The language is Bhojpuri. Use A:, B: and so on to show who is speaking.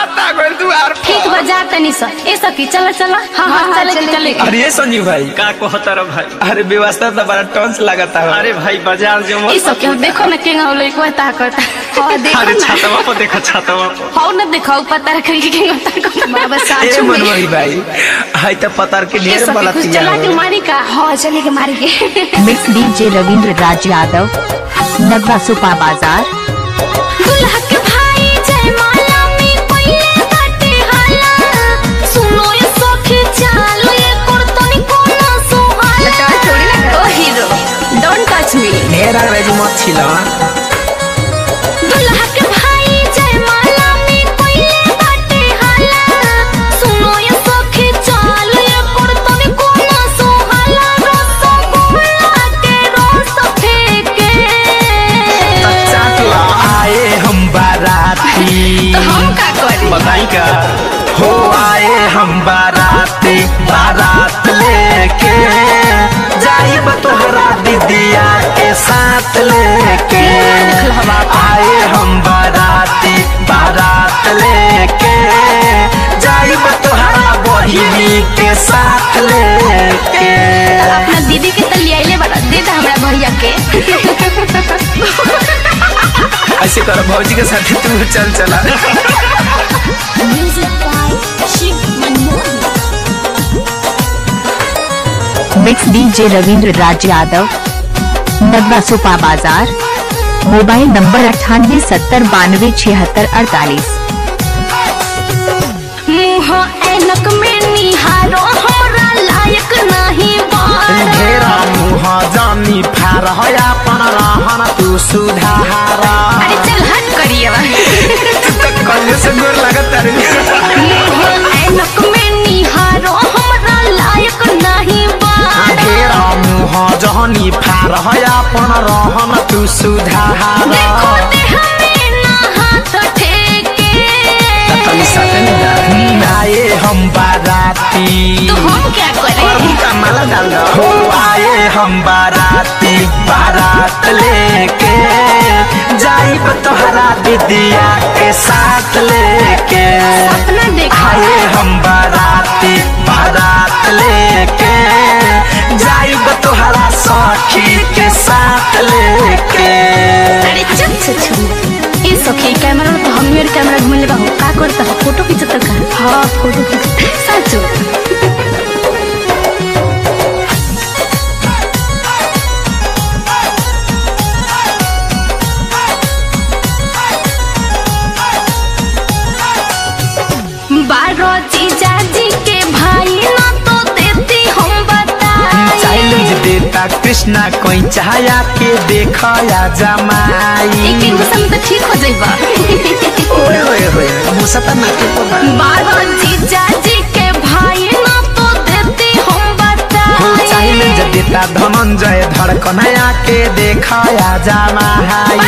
A: बाता गोल द्वार
B: ठीक बजा तनी सा ए सखी चला चला। हां चले।
A: अरे संजीव भाई
C: का कहता रे भाई?
A: अरे व्यवस्था तो बड़ा टॉन्स लगता है।
C: अरे भाई बाजार जो
B: ए सखी देखो ना केंगा होले को ता करता। हां देखो
C: अरे छातवा पर देखो छातवा पर।
B: हां ना देखो पता रख के केंगा ता करता बाबा साथ में।
A: मनोहरी भाई हाय तो पतर के ढेर बलतिया
B: चला के मारी का। हां चले के मारी के।
D: मिक्स डीजे रविंद्र राज यादव, नगवा सुपा बाजार।
B: दुल्हा के भाई जयमाला में पहिले बाटे हाला। सुनो ये सखी चालो ये कुर्तनी कोना सुहाला। लटा छोड़ी ना ओ हीरो डोंट टच मी।
A: ढेर अंग्रेजी मत छिला।
B: दुल्हा के भाई जयमाला में पहिले बाटे हाला। सुनो ये सखी चालो ये कुर्तनी कोना सुहाला। रसगुल्ला के रस फेंके
A: आए हम बाराती
B: तो हम का करी?
C: बताई का
A: हो आए हम बाराती बारात लेके जाइब तोहरा दीदिया के साथ लेके। आए हम बाराती बारात लेके जाइब तोहरा बहिनी के साथ लेके।
B: अपना दीदी के तली आइले बड़ा दे दा हमरा भैया के।
A: ऐसे कर भौजी के साथ तू चल चला।
D: मिक्स डीजे रविंद्र राज यादव, नगवा सुपा बाजार। Mobile number 9870927648।
B: मुँह ऐनक में निहारो हमरा लायक नहीं बार।
A: ढेरा मुँह जानी फार अपन रहन तू सुधारा।
B: अरे चल हट करिए
A: कल से गोर लगत तारे।
B: मुँह ऐनक में निहारो हमरा लायक नहीं बार।
A: ढेरा मुँह जानी फार अपन रहन तू सुधारा।
B: देखो दे हमें ना हाथ ठेके।
A: आए हम बाराती
B: तो हम क्या करें?
A: का माला डाल दो। हो आए हम बाराती बारात लेके जाइब तोहरा दीदिया के साथ लेके।
B: सपना देखो।
A: आए हम बाराती बारात लेके जाइब तोहरा सखी के साथ लेके।
B: अरे चुप छुछू ए सखी कैमरा तो हम मेरे कैमरा घुमे ले बाहु का करता है फोटो खींचता का। हां फोटो खींच सचो। बारो जीजा जी के भाई ना तो देती हम बताई।
A: चैलेंज देता कृष्णा कोई चाहया के देखया जमाई।
B: एक मौसम तो ठीक हो जाइबा।
A: ओए ओए ओए मुसता ना के पता।
B: बारो जीजा जी के भाई ना तो देती हम बताई।
A: चैलेंज देता धनंजय धड़कनया के देखया जमाई।